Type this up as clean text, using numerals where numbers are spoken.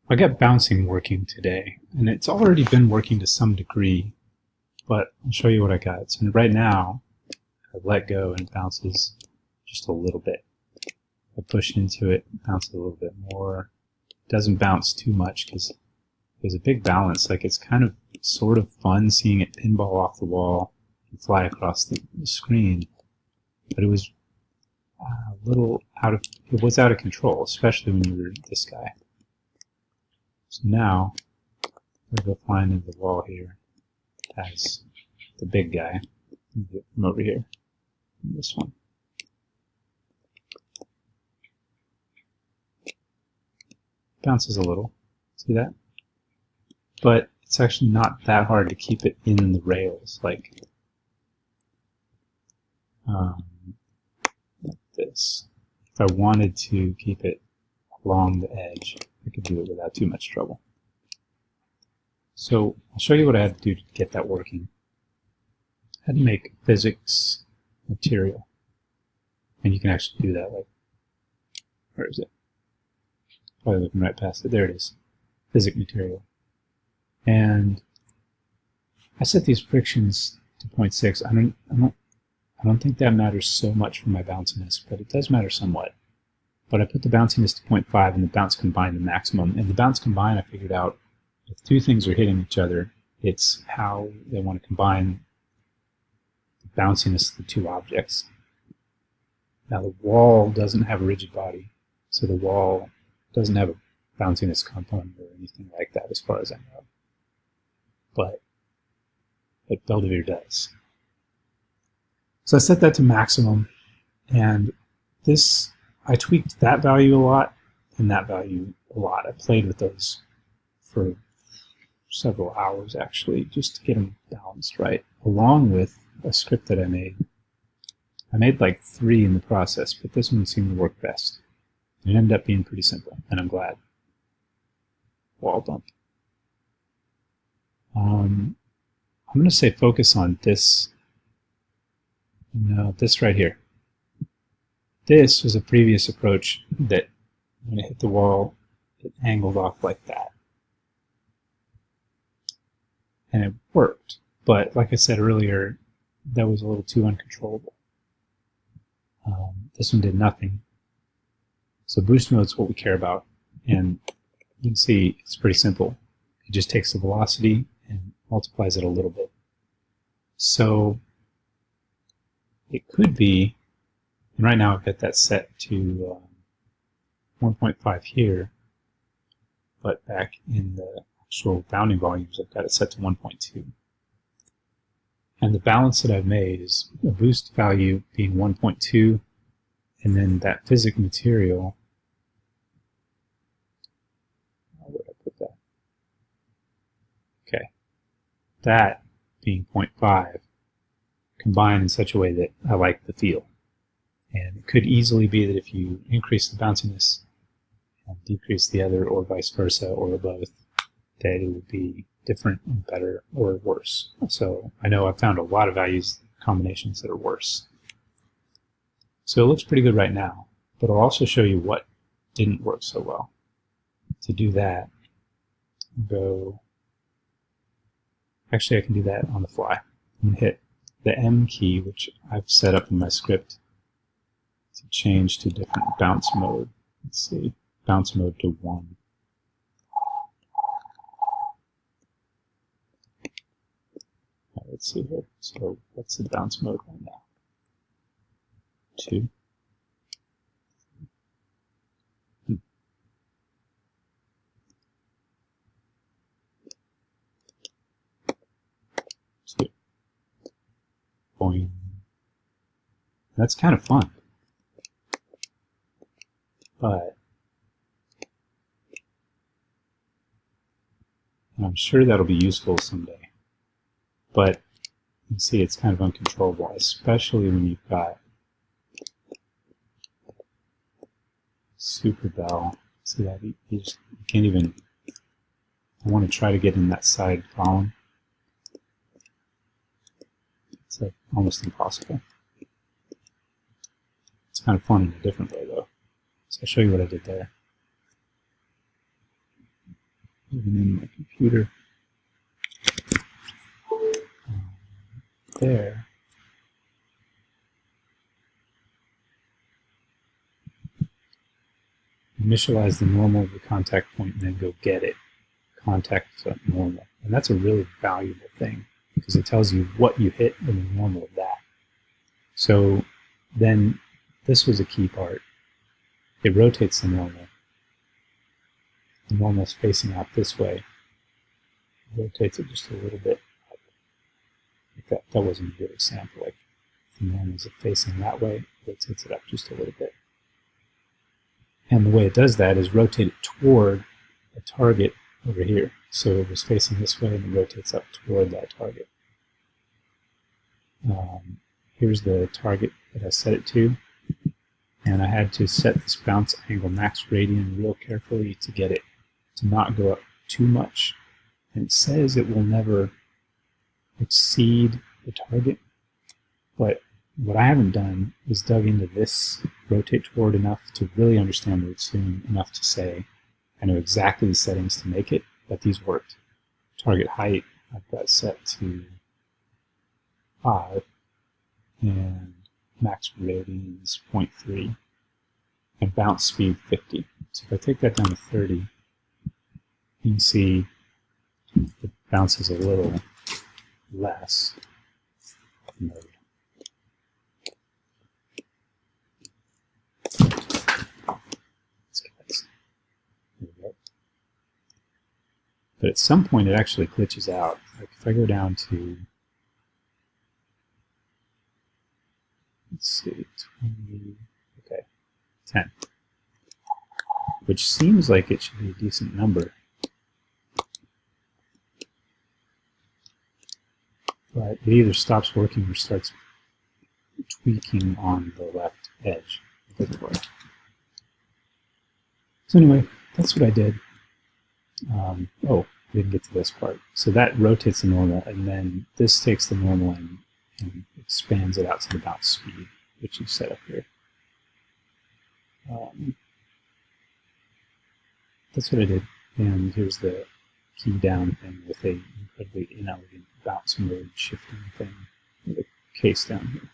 I got bouncing working today, and it's already been working to some degree, but I'll show you what I got. So right now, I let go and it bounces just a little bit. I push into it, it bounces a little bit more. It doesn't bounce too much because there's a big balance. Like, it's kind of sort of fun seeing it pinball off the wall and fly across the screen, but it was a little it was out of control, especially when you were this guy. So now, we're going to go flying into the wall here as the big guy. Get from over here. This one. Bounces a little. See that? But it's actually not that hard to keep it in the rails, like this. If I wanted to keep it along the edge, I could do it without too much trouble. So I'll show you what I had to do to get that working. I had to make physics material. And you can actually do that, like, where is it? Probably looking right past it. There it is. Physics material. And I set these frictions to 0.6. I don't think that matters so much for my bounciness, but it does matter somewhat. But I put the bounciness to 0.5 and the bounce combined to maximum. And the bounce combined, I figured out, if two things are hitting each other, it's how they want to combine the bounciness of the two objects. Now the wall doesn't have a rigid body, so the wall doesn't have a bounciness component or anything like that as far as I know. But Belvedere does. So I set that to maximum, and this, I tweaked that value a lot and that value a lot. I played with those for several hours actually, just to get them balanced right, along with a script that I made. I made like 3 in the process, but this one seemed to work best. It ended up being pretty simple, and I'm glad. Wall bump. I'm going to say focus on this. No, this right here. This was a previous approach that when it hit the wall, it angled off like that. And it worked, but like I said earlier, that was a little too uncontrollable. This one did nothing. So boost mode is what we care about, and you can see it's pretty simple. It just takes the velocity and multiplies it a little bit. So it could be, and right now I've got that set to 1.5 here, but back in the actual bounding volumes I've got it set to 1.2. And the balance that I've made is a boost value being 1.2, and then that physics material, where did I put that? Okay, that being 0.5, combined in such a way that I like the feel. And it could easily be that if you increase the bounciness and decrease the other, or vice versa, or both, that it would be different and better or worse. So I know I've found a lot of values combinations that are worse. So it looks pretty good right now, but I'll also show you what didn't work so well. To do that, go, actually I can do that on the fly. I'm going to hit the M key, which I've set up in my script to change to different bounce mode. Let's see, bounce mode to 1. Let's see here. So what's the bounce mode right now? 2. Boing. That's kind of fun. But I'm sure that'll be useful someday. But you can see it's kind of uncontrollable, especially when you've got super bell. See that? You can't even. I want to try to get in that side column. It's like almost impossible. It's kind of fun in a different way, though. So I'll show you what I did there. even in my computer. There. Initialize the normal of the contact point and then go get it. Contact normal. And that's a really valuable thing because it tells you what you hit and the normal of that. So then this was a key part. It rotates the normal. The normal is facing out this way. It rotates it just a little bit. Like that wasn't a good example. Like if the normal is facing that way, it rotates it up just a little bit. And the way it does that is rotate it toward a target over here. So it was facing this way and it rotates up toward that target. Here's the target that I set it to. And I had to set this bounce angle max radian real carefully to get it to not go up too much. And it says it will never exceed the target. But what I haven't done is dug into this rotate toward enough to really understand what it's doing, enough to say I know exactly the settings to make it, but these worked. Target height I've got set to 5 and max radians 0.3 and bounce speed 50. So if I take that down to 30, you can see it bounces a little less. Mode. There we go. But at some point it actually glitches out. Like if I go down to, let's see, 20, okay, 10, which seems like it should be a decent number. But it either stops working or starts tweaking on the left edge. It doesn't work. So anyway, that's what I did. Oh, I didn't get to this part. So that rotates the normal, and then this takes the normal and expands it out to the bounce speed, which you set up here. That's what I did. And here's the key down thing with a incredibly inelegant bounce mode shifting thing with a case down here.